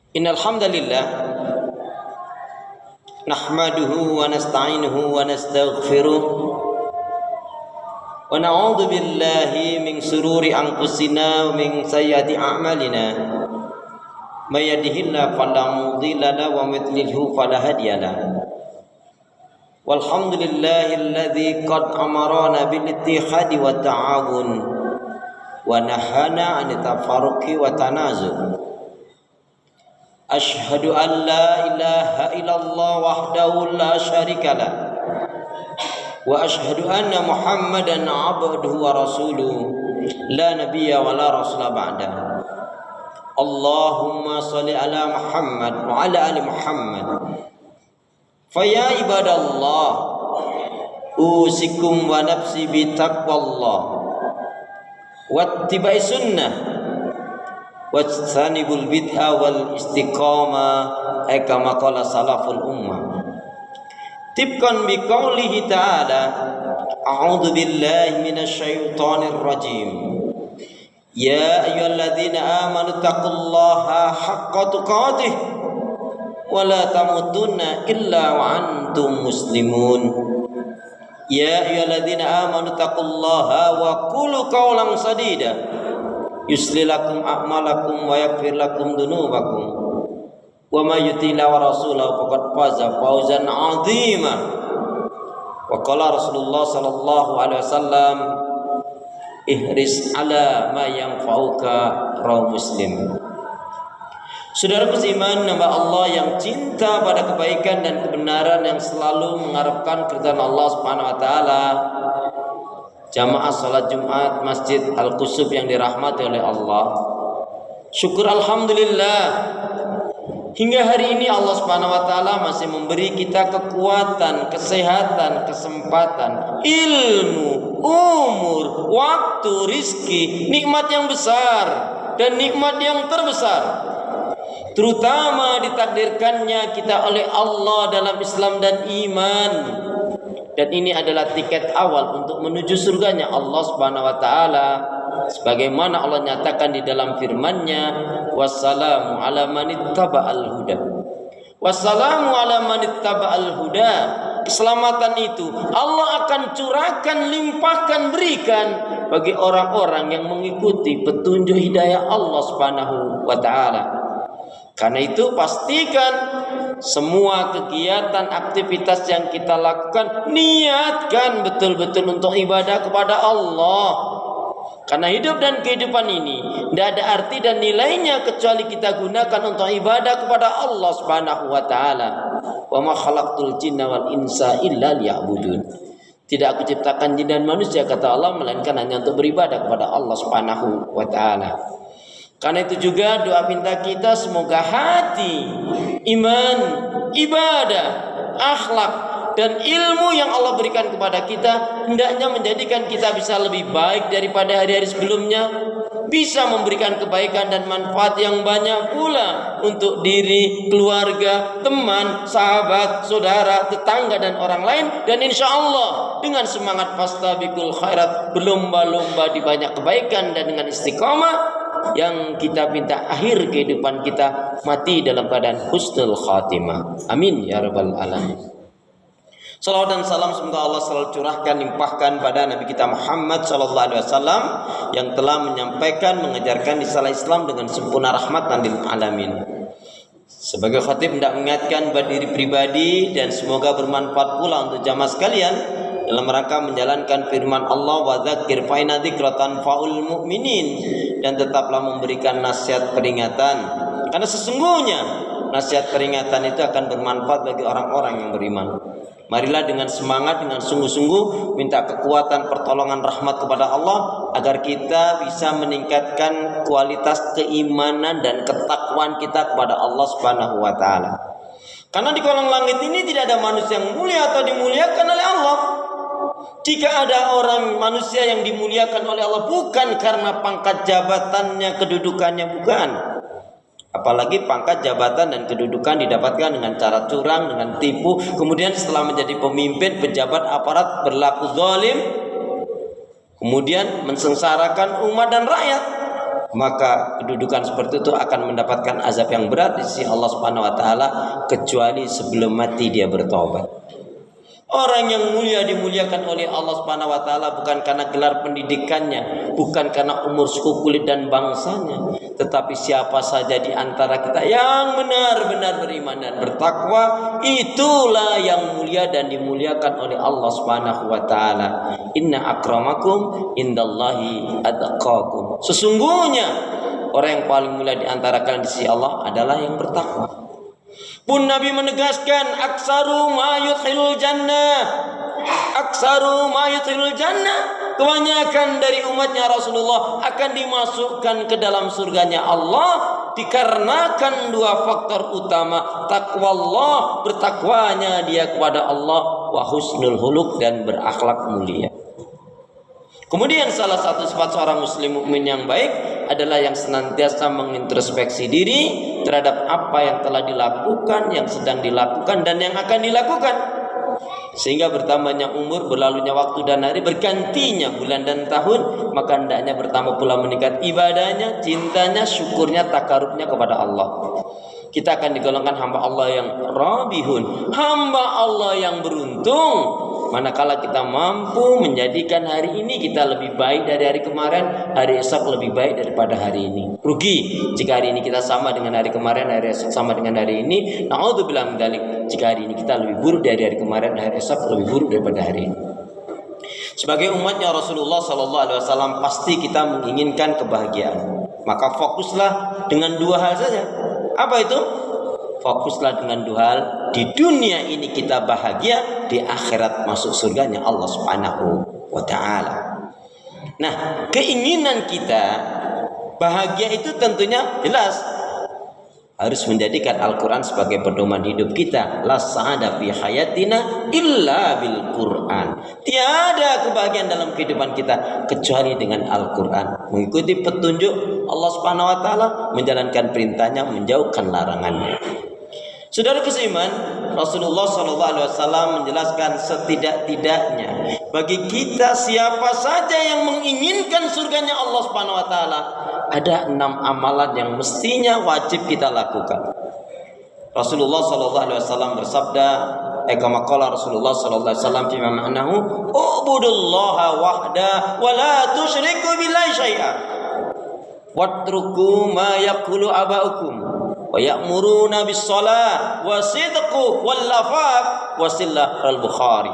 Innal hamdalillah nahmaduhu wa nasta'inuhu wa nastaghfiruh wa na'udzu billahi min shururi anfusina wa min sayyiati a'malina may yahdihillahu fala mudilla lahu wa may yudlilhu fala hadiya lahu walhamdulillahilladzi qad amarana bil ittihadi wa ta'awun wa nahana 'anil tafarruqi wa tanazuh. Asyhadu an la ilaha illallah wahdahu la syarika lah wa asyhadu anna Muhammadan abduhu wa rasuluh la nabiyya wa la rasula ba'da. Allahumma shalli ala Muhammad wa ala ali Muhammad. Fa ya ibadallah usikum wa nafsi bi taqwallah wattiba'i sunnah wajtanibul bid'a wal istiqamah kama qala salaful ummah. Tibkan bi qaulihi ta'ala a'udzu billahi minasy syaithanir rajim. Ya ayyuhalladzina amanu taqullaha haqqa tuqatih wa la tamutunna illa wa antum muslimun. Ya ayyuhalladzina amanu taqullaha wa qulu qawlan sadida yusli lakum a'malakum wa yaghfir lakum dunubakum wa may yuti'illah wa rasulahu faqad faza fawzan 'azima. Wa qala Rasulullah sallallahu alaihi wasallam ihris ala ma yanfa'uka, rawahu Muslim. Saudaraku seiman, hamba Allah yang cinta pada kebaikan dan kebenaran, yang selalu mengharapkan keridhaan Allah Subhanahu wa taala, jamaah salat Jumat Masjid Al-Qusub yang dirahmati oleh Allah. Syukur alhamdulillah, hingga hari ini Allah Subhanahu wa taala masih memberi kita kekuatan, kesehatan, kesempatan, ilmu, umur, waktu, rizki, nikmat yang besar dan nikmat yang terbesar. Terutama ditakdirkannya kita oleh Allah dalam Islam dan iman. Dan ini adalah tiket awal untuk menuju surganya Allah Subhanahu wa taala, sebagaimana Allah nyatakan di dalam firman-Nya, wassalamu ala man ittaba'al huda. Wassalamu ala man ittaba'al huda. Keselamatan itu Allah akan curahkan, limpahkan, berikan bagi orang-orang yang mengikuti petunjuk hidayah Allah Subhanahu wa taala. Karena itu pastikan semua kegiatan, aktivitas yang kita lakukan, niatkan betul-betul untuk ibadah kepada Allah. Karena hidup dan kehidupan ini tidak ada arti dan nilainya kecuali kita gunakan untuk ibadah kepada Allah Subhanahu wa taala. Wa ma khalaqtul jinna wal insa illa liya'budun. Tidak aku ciptakan jin dan manusia, kata Allah, melainkan hanya untuk beribadah kepada Allah Subhanahu wa taala. Karena itu juga doa minta kita, semoga hati, iman, ibadah, akhlak, dan ilmu yang Allah berikan kepada kita hendaknya menjadikan kita bisa lebih baik daripada hari-hari sebelumnya, bisa memberikan kebaikan dan manfaat yang banyak pula untuk diri, keluarga, teman, sahabat, saudara, tetangga, dan orang lain. Dan insya Allah dengan semangat fastabiqul khairat, berlomba-lomba di banyak kebaikan, dan dengan istiqamah yang kita minta akhir kehidupan kita mati dalam keadaan husnul khatimah. Amin ya rabbal alamin. Salawat dan salam semoga Allah selalu curahkan, limpahkan pada Nabi kita Muhammad sallallahu alaihi wasallam yang telah menyampaikan, mengajarkan risalah Islam dengan sempurna rahmatan lil alamin. Sebagai khatib hendak mengingatkan buat diri pribadi dan semoga bermanfaat pula untuk jamaah sekalian dalam rangka menjalankan firman Allah, wa dzakir fa inna dzikra tanfa'ul mu'minin, dan tetaplah memberikan nasihat peringatan karena sesungguhnya nasihat peringatan itu akan bermanfaat bagi orang-orang yang beriman. Marilah dengan semangat, dengan sungguh-sungguh minta kekuatan, pertolongan, rahmat kepada Allah agar kita bisa meningkatkan kualitas keimanan dan ketakwaan kita kepada Allah Subhanahu wa taala. Karena di kolong langit ini tidak ada manusia yang mulia atau dimuliakan oleh Allah. Jika ada orang manusia yang dimuliakan oleh Allah bukan karena pangkat jabatannya, kedudukannya, bukan. Apalagi pangkat jabatan dan kedudukan didapatkan dengan cara curang, dengan tipu, kemudian setelah menjadi pemimpin, pejabat, aparat berlaku zalim, kemudian mensengsarakan umat dan rakyat. maka kedudukan seperti itu akan mendapatkan azab yang berat di sisi Allah Subhanahu wa taala kecuali sebelum mati dia bertobat. Orang yang mulia dimuliakan oleh Allah Subhanahu wa taala bukan karena gelar pendidikannya, bukan karena umur, suku, kulit dan bangsanya, tetapi siapa saja di antara kita yang benar-benar beriman dan bertakwa, itulah yang mulia dan dimuliakan oleh Allah Subhanahu wa taala. Inna akramakum indallahi atqakum. Sesungguhnya orang yang paling mulia di antara kalian di sisi Allah adalah yang bertakwa. Pun Nabi menegaskan aksaru ma yudkhilul jannah. Aksaru ma yudkhilul jannah. Kebanyakan dari umatnya Rasulullah akan dimasukkan ke dalam surganya Allah dikarenakan dua faktor utama, takwa Allah, bertakwanya dia kepada Allah, wa husnul huluk, dan berakhlak mulia. Kemudian salah satu sifat seorang muslim mukmin yang baik adalah yang senantiasa mengintrospeksi diri terhadap apa yang telah dilakukan, yang sedang dilakukan, dan yang akan dilakukan. Sehingga bertambahnya umur, berlalunya waktu dan hari, bergantinya bulan dan tahun, maka hendaknya bertambah pula meningkat ibadahnya, cintanya, syukurnya, takarubnya kepada Allah. Kita akan digolongkan hamba Allah yang rabihun, hamba Allah yang beruntung. Manakala kita mampu menjadikan hari ini kita lebih baik dari hari kemarin, hari esok lebih baik daripada hari ini. Rugi jika hari ini kita sama dengan hari kemarin, hari esok sama dengan hari ini. Na'udzubillah min dzalik. Jika hari ini kita lebih buruk dari hari kemarin, hari esok lebih buruk daripada hari ini. Sebagai umatnya Rasulullah SAW pasti kita menginginkan kebahagiaan. Maka fokuslah dengan dua hal saja. Apa itu? Fokuslah dengan dua hal. Di dunia ini kita bahagia, di akhirat masuk surganya Allah Subhanahu wa taala. Nah, keinginan kita bahagia itu tentunya jelas harus menjadikan Al-Quran sebagai pedoman hidup kita. La sa'ada fi hayatina illa bil Quran. Tiada kebahagiaan dalam kehidupan kita kecuali dengan Al-Quran. Mengikuti petunjuk Allah Subhanahu wa taala, menjalankan perintahnya, menjauhkan larangannya. Saudara seiman, Rasulullah SAW menjelaskan setidak-tidaknya bagi kita siapa saja yang menginginkan surganya Allah Subhanahu wa taala, ada 6 amalan yang mestinya wajib kita lakukan. Rasulullah SAW bersabda, kama qala Rasulullah SAW fi ma'nahu, ubudullaha wahda wa la tusyriku billahi syai'a watruku ma yaqulu aba'ukum wa ya'muruna bis shalah wa sidqu wal lafaf wasillah al-Bukhari.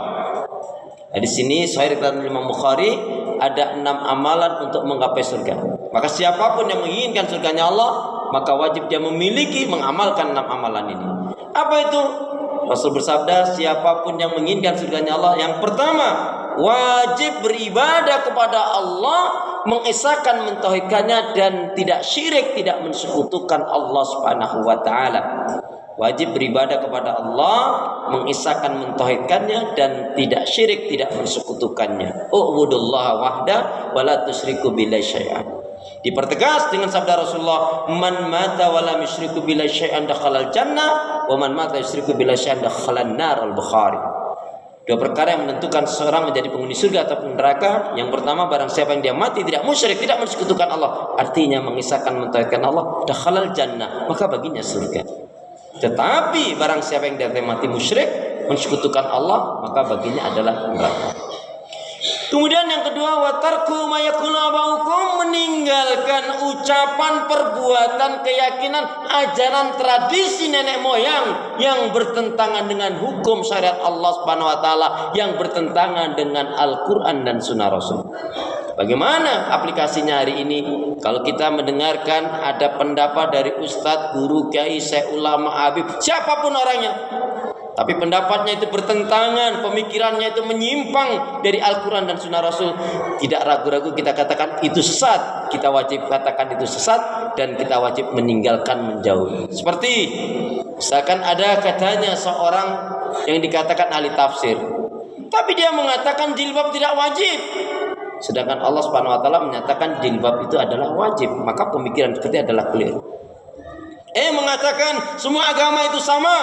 Di sini sahih riwayat Imam Bukhari ada 6 amalan untuk menggapai surga. Maka siapapun yang menginginkan surganya Allah, maka wajib dia memiliki, mengamalkan 6 amalan ini. Apa itu? Rasul bersabda, siapapun yang menginginkan surganya Allah, yang pertama wajib beribadah kepada Allah, mengesahkan, mentauhidkannya, dan tidak syirik, tidak mensekutukan Allah Subhanahu wa taala. Wajib beribadah kepada Allah, mengesahkan, mentauhidkannya, dan tidak syirik, tidak mensekutukannya. Ubudullaha wahda wa la tusyriku billahi syai'an. Dipertegas dengan sabda Rasulullah, man mata wa lam yusyriku billahi syai'an dakhalal jannah wa man mata yusyriku billahi syai'an dakhalan nar. Al-Bukhari. Dua perkara yang menentukan seseorang menjadi penghuni surga ataupun neraka. Yang pertama, barang siapa yang dia mati tidak musyrik, tidak mensekutukan Allah, artinya mengisahkan, mentauhidkan Allah, dakhalal jannah, maka baginya surga. Tetapi barang siapa yang dia mati musyrik, mensekutukan Allah, maka baginya adalah neraka. Kemudian yang kedua, wa tarku ma yakunu abaukum, meninggalkan ucapan, perbuatan, keyakinan, ajaran, tradisi nenek moyang yang bertentangan dengan hukum syariat Allah Subhanahu wa taala, yang bertentangan dengan Al-Qur'an dan sunnah Rasul. Bagaimana aplikasinya hari ini? Kalau kita mendengarkan ada pendapat dari ustadz, guru, kiai, syekh, ulama, habib, siapapun orangnya, tapi pendapatnya itu bertentangan, pemikirannya itu menyimpang dari Al-Quran dan Sunnah Rasul, tidak ragu-ragu kita katakan itu sesat. Kita wajib katakan itu sesat dan kita wajib meninggalkan, menjauhi. Seperti misalkan ada katanya seorang yang dikatakan ahli tafsir, tapi dia mengatakan jilbab tidak wajib, sedangkan Allah Subhanahu wa taala menyatakan jilbab itu adalah wajib. Maka pemikiran seperti adalah keliru. Mengatakan semua agama itu sama,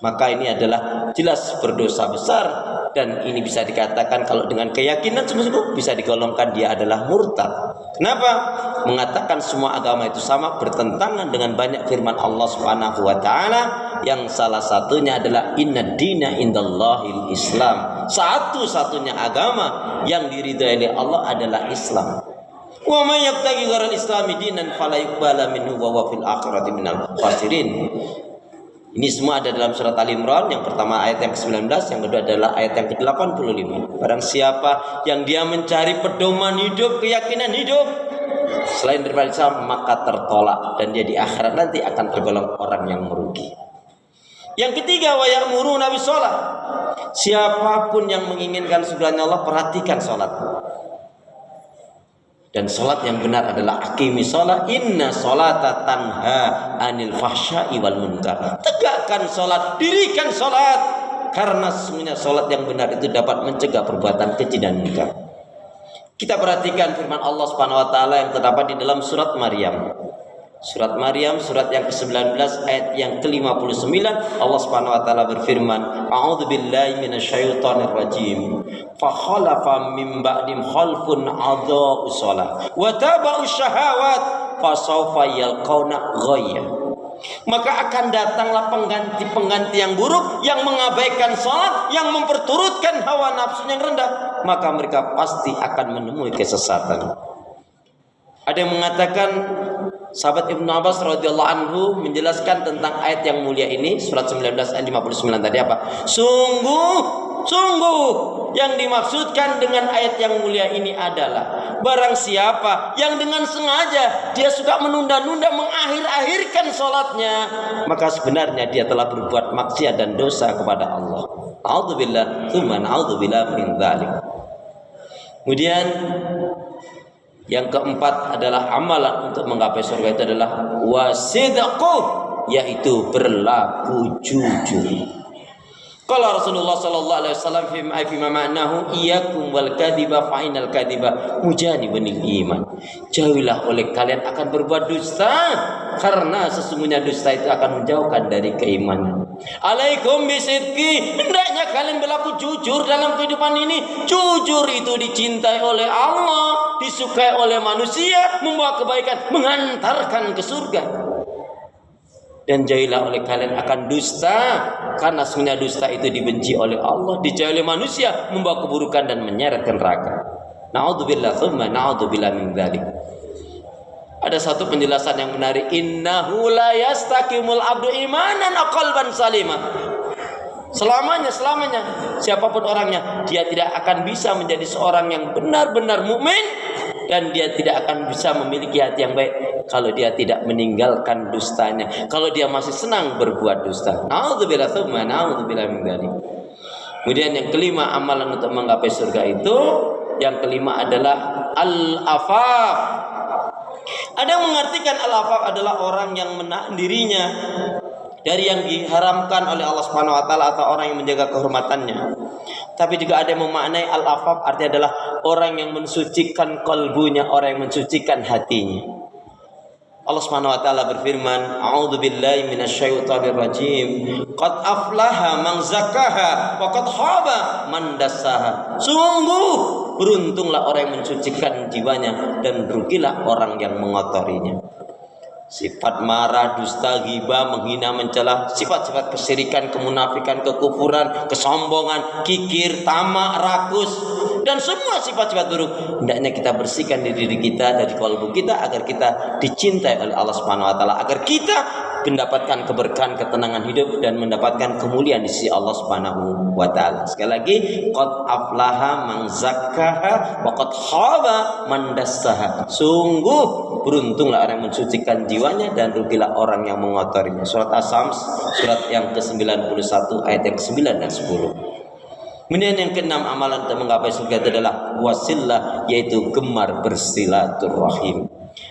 maka ini adalah jelas berdosa besar, dan ini bisa dikatakan kalau dengan keyakinan sungguh-sungguh bisa digolongkan dia adalah murtad. Kenapa? mengatakan semua agama itu sama bertentangan dengan banyak firman Allah Subhanahu wa taala yang salah satunya adalah innad dina indallahil Islam. Satu-satunya agama yang diridhai oleh Allah adalah Islam. Wa may yabtaghi ghairal islami dinan fala yuqbala minhu wa huwa fil akhirati minal khasirin. Ini semua ada dalam surat Al-Imran, yang pertama ayat yang ke-19, yang kedua adalah ayat yang ke-85. Barang siapa yang dia mencari pedoman hidup, keyakinan hidup selain daripada Islam, maka tertolak dan dia di akhirat nanti akan tergolong orang yang merugi. Yang ketiga, wa ya'muruna bis shalah. Siapapun yang menginginkan surganya Allah, perhatikan salat. Dan salat yang benar adalah aqimi shalah, inna sholata tanha anil fahsya'i wal munkar. Tegakkan salat, dirikan salat, karena sesungguhnya salat yang benar itu dapat mencegah perbuatan keji dan munkar. Kita perhatikan firman Allah Subhanahu wa taala yang terdapat di dalam surat Maryam. Surat Maryam, surat yang ke-19 ayat yang ke-59, Allah Subhanahu wa taala berfirman, A'udzu billahi minasyaitonir rajim. Fa khalafa min ba'dim khalfun adza'u shalah wa taba'u syahawat fa sawfa yalqauna ghayya. Maka akan datanglah pengganti-pengganti yang buruk, yang mengabaikan salat, yang memperturutkan hawa nafsu yang rendah, maka mereka pasti akan menemui kesesatan. Ada yang mengatakan, sahabat Ibnu Abbas radhiyallahu anhu menjelaskan tentang ayat yang mulia ini, surat 19 ayat 59 tadi apa? Sungguh yang dimaksudkan dengan ayat yang mulia ini adalah barang siapa yang dengan sengaja dia suka menunda-nunda, mengakhir-akhirkan sholatnya, maka sebenarnya dia telah berbuat maksiat dan dosa kepada Allah. A'udzubillah, tsumma na'udzubillah min dzalik. Kemudian yang keempat adalah amalan untuk menggapai surga itu adalah wasidqu, yaitu berlaku jujur. Kalau Rasulullah sallallahu alaihi wasallam fi ma'nahu iyyakum wal kadhiba fa innal kadhiba mujanibun iman. Jauhilah oleh kalian akan berbuat dusta, karena sesungguhnya dusta itu akan menjauhkan dari keimanan. Alaikum bisidqi, hendaknya kalian berlaku jujur dalam kehidupan ini. Jujur itu dicintai oleh Allah, disukai oleh manusia, membawa kebaikan, mengantarkan ke surga. Dan jauhilah oleh kalian akan dusta, karena sebenarnya dusta itu dibenci oleh Allah, dijauhi oleh manusia, membawa keburukan dan menyeret ke neraka. Na'udzubillah, tsumma na'udzubillah min dzalik. Ada satu penjelasan yang menarik, innahu la yastaqimul abdu imanan aqalban salima. Selamanya siapapun orangnya, dia tidak akan bisa menjadi seorang yang benar-benar mukmin, dan dia tidak akan bisa memiliki hati yang baik kalau dia tidak meninggalkan dustanya, kalau dia masih senang berbuat dusta. Na'udzubillah, tsumma na'udzubillah min dzalik. Kemudian yang kelima, amalan untuk menggapai surga itu, yang kelima adalah al-afaf. Ada yang mengartikan al-afaf adalah orang yang menahan dirinya dari yang diharamkan oleh Allah Subhanahu wa taala, atau orang yang menjaga kehormatannya. Tapi juga ada yang memaknai al-afaf artinya adalah orang yang mensucikan kalbunya, orang yang mensucikan hatinya. Allah Subhanahu wa taala berfirman, A'udzu billahi minasyaitonir rajim. Qad aflaha man zakkaha wa qad khaba man dassaha. Sungguh beruntunglah orang yang mensucikan jiwanya, dan rugilah orang yang mengotorinya. Sifat marah, dusta, ghibah, menghina, mencela, sifat-sifat kesyirikan, kemunafikan, kekufuran, kesombongan, kikir, tamak, rakus, dan semua sifat-sifat buruk hendaknya kita bersihkan di diri kita, dari kalbu kita, agar kita dicintai oleh Allah Subhanahu wa taala, agar kita mendapatkan keberkahan, ketenangan hidup, dan mendapatkan kemuliaan di sisi Allah Subhanahu wa taala. Sekali lagi, qad aflaha man zakkaha wa qad khaba man dassaha. Sungguh beruntunglah orang yang mensucikan jiwanya, dan rugilah orang yang mengotorinya. Surat As-Sams, surat yang ke-91 ayat yang ke-9 dan 10. Kemudian yang keenam, amalan untuk menggapai surga itu adalah wasilah, yaitu gemar bersilaturahim.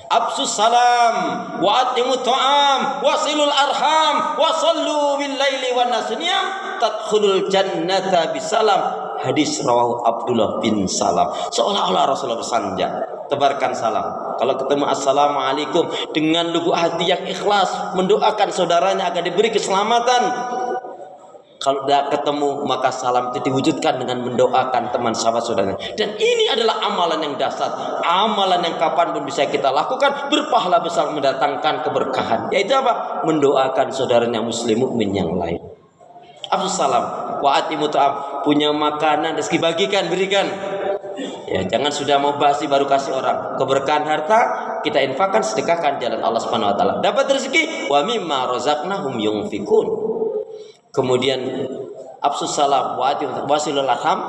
Absus salam wa atimu ta'am wasilul arham wa sallu bil laili wan nasniyam tadkhulul jannata bisalam. Hadis rawahu Abdullah bin Salam. Seolah-olah Rasulullah bersanja, tebarkan salam. Kalau ketemu assalamualaikum dengan lubuk hati yang ikhlas, mendoakan saudaranya agar diberi keselamatan, Kalau tidak ketemu maka salam itu diwujudkan dengan mendoakan teman sahabat saudara. Dan ini adalah amalan yang dasar, amalan yang kapanpun bisa kita lakukan, berpahala besar, mendatangkan keberkahan. Yaitu apa? Mendoakan saudaranya muslim mukmin yang lain. Afsus salam, wa atimu ta'am, punya makanan rezeki bagikan, berikan. Ya, jangan sudah mau basi baru kasih orang. Keberkahan harta kita infakkan, sedekahkan jalan Allah Subhanahu wa taala. Dapat rezeki, wa mimma razaqnahum yunfikun. Kemudian afsus salam wa wasilul arham,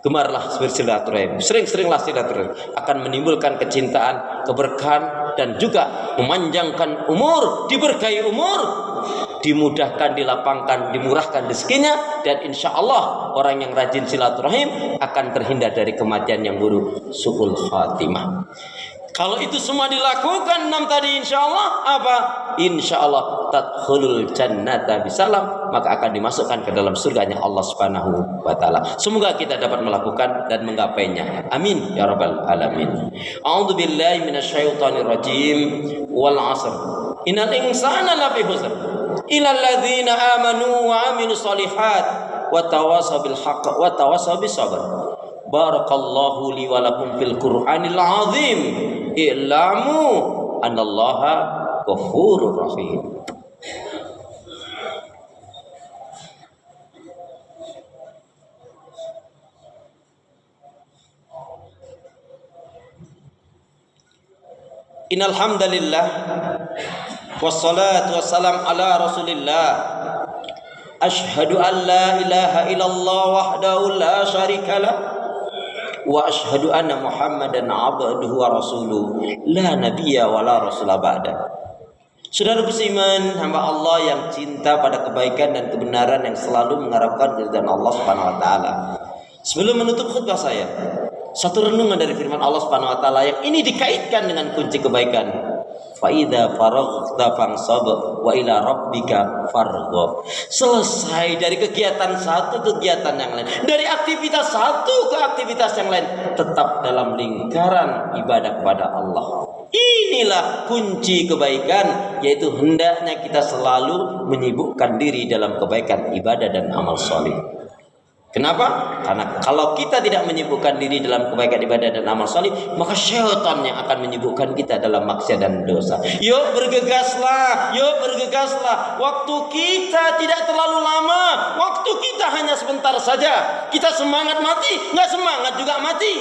gemarlah bersilaturahim, sering-seringlah silaturahim, akan menimbulkan kecintaan, keberkahan, dan juga memanjangkan umur, diberkahi umur, dimudahkan, dilapangkan, dimurahkan rezekinya, dan insya Allah orang yang rajin silaturahim akan terhindar dari kematian yang buruk, su'ul khatimah. Kalau itu semua dilakukan 6 tadi, insya Allah apa? Insya Allah tadkhulul jannata bisalam, maka akan dimasukkan ke dalam surganya Allah Subhanahu wa taala. Semoga kita dapat melakukan dan menggapainya. Amin ya rabbal alamin. A'udzu billahi minasyaitonir rajim. Wal 'asr. Innal insana lafi khusr. Illal ladzina amanu wa 'amilus shalihat wa tawassaw bil haqq wa tawassaw bis sabr. Barakallahu li wa lakum fil Qur'anil 'azim. I'lamu anallaha ghafurur rahim. Innal hamdalillah wassalatu wassalam ala Rasulillah. Asyhadu an la ilaha illallah wahdahu la syarikalah wa asyhadu anna Muhammadan abduhu wa rasuluh la nabiyya wa la rasula ba'da. Saudara beriman, hamba Allah yang cinta pada kebaikan dan kebenaran, yang selalu mengharapkan keridhaan Allah Subhanahu wa taala. Sebelum menutup khutbah saya, satu renungan dari firman Allah Subhanahu wa taala yang ini dikaitkan dengan kunci kebaikan. Fa idza faraghta fansab wa ila rabbika farghab. Selesai dari kegiatan satu ke kegiatan yang lain, dari aktivitas satu ke aktivitas yang lain, tetap dalam lingkaran ibadah kepada Allah. Inilah kunci kebaikan, yaitu hendaknya kita selalu menyibukkan diri dalam kebaikan ibadah dan amal saleh. Kenapa? Karena kalau kita tidak menyibukkan diri dalam kebaikan ibadah dan amal saleh, maka syaitan yang akan menyibukkan kita dalam maksiat dan dosa. Yuk bergegaslah, yuk bergegaslah. Waktu kita tidak terlalu lama, waktu kita hanya sebentar saja. Kita semangat mati, nggak semangat juga mati.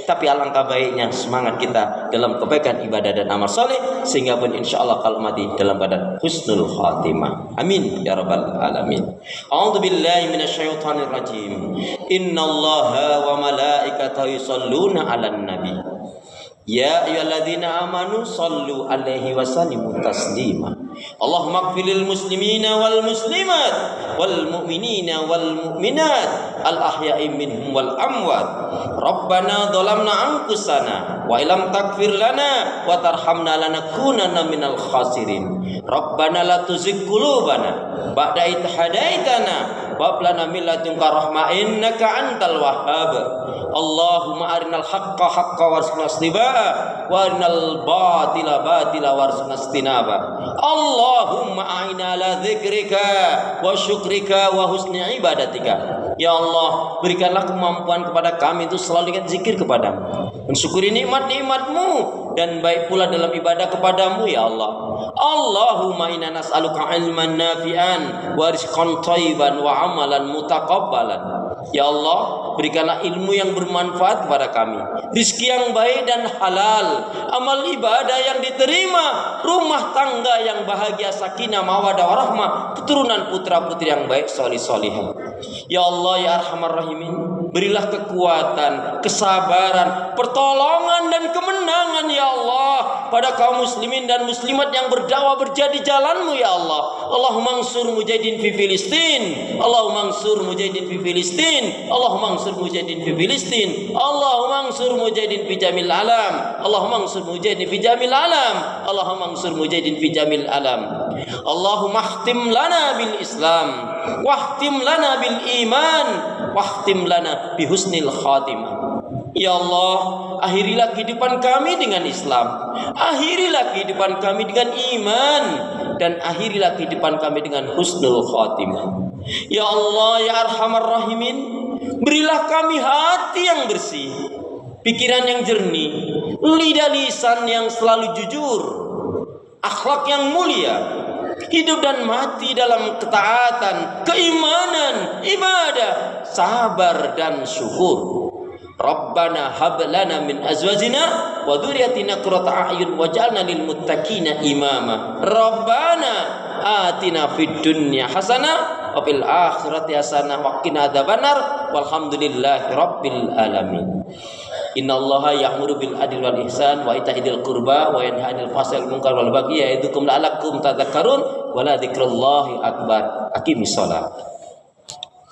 Tapi alangkah baiknya semangat kita dalam kebaikan ibadah dan amal saleh, sehingga pun insya Allah kalau mati dalam badan husnul khatimah. Amin ya rabbal alamin. A'udzu billahi minasyaitonir rajim. Innallaha wa malaikatahu yusholluna 'alan nabi. Ya ayyuhalladzina amanu shallu 'alaihi wa sallimu taslima. Allahumma ighfirlil muslimina wal muslimat wal mu'minina wal mu'minat al ahya'i minhum wal amwat. Rabbana dhalamna anfusana wa illam taghfir lana wa tarhamna lanakunanna minal khasirin. Rabbana la tuzigh qulubana ba'da idh hadaitana wa hab lana min ladunka rahmah innaka antal wahhab. Allahumma arinal haqqa haqqan warzuqna ittiba'ah wa arinal batila batila warzuqna ijtinabah. Allahumma a'inna ala dzikrika wa syukrika wa husni ibadatika. Ya Allah, berikanlah kemampuan kepada kami itu selalu ingat zikir kepadamu, mensyukuri nikmat-nikmatmu, dan baik pula dalam ibadah kepadamu ya Allah. Allahumma inna nas'aluka ilman nafi'an wa rizqan thayyiban wa amalan mutaqabbalan. Ya Allah, berikanlah ilmu yang bermanfaat kepada kami, rizki yang baik dan halal, amal ibadah yang diterima, rumah tangga yang bahagia, sakinah, mawaddah, warahmah, keturunan putra putri yang baik, solih solihah. Ya Allah ya Arhamar Rahimin, berilah kekuatan, kesabaran, pertolongan dan kemenangan ya Allah pada kaum muslimin dan muslimat yang berdakwah berjadi jalanmu ya Allah. Allahumma ansur mujahidin fi Filistin, Allahumma ansur mujahidin fi Filistin, Allahumma ansur mujahidin fi Filistin, Allahumma ansur mujahidin fi jamil alam, Allahumma ansur mujahidin fi jamil alam, Allahumma ansur mujahidin fi jamil alam. Allahumma khtim lana bil Islam, wahtim lana bil iman, wahtim lana bi husnil khatimah. Ya Allah, akhirilah kehidupan kami dengan Islam, akhirilah kehidupan kami dengan iman, dan akhirilah kehidupan kami dengan husnul khatimah. Ya Allah, ya Arhamar Rahimin, berilah kami hati yang bersih, pikiran yang jernih, lidah lisan yang selalu jujur, akhlak yang mulia, hidup dan mati dalam ketaatan, keimanan, ibadah, sabar dan syukur. Rabbana hab lana min azwajina wa dzurriyyatina qurrata a'yun waj'alna lil muttaqina imama. Rabbana atina fid dunya hasanah wa fil akhirati hasanah wa qina adzabannar walhamdulillahi rabbil alamin. Innallaha ya'muru bil adli wal ihsan wa ita'i dzil qurba wa yanha 'anil fahsya'i wal munkar wal baghi ya'idukum la'allakum tadhakkarun wa la dzikrullahi akbar. Aqimis shalah.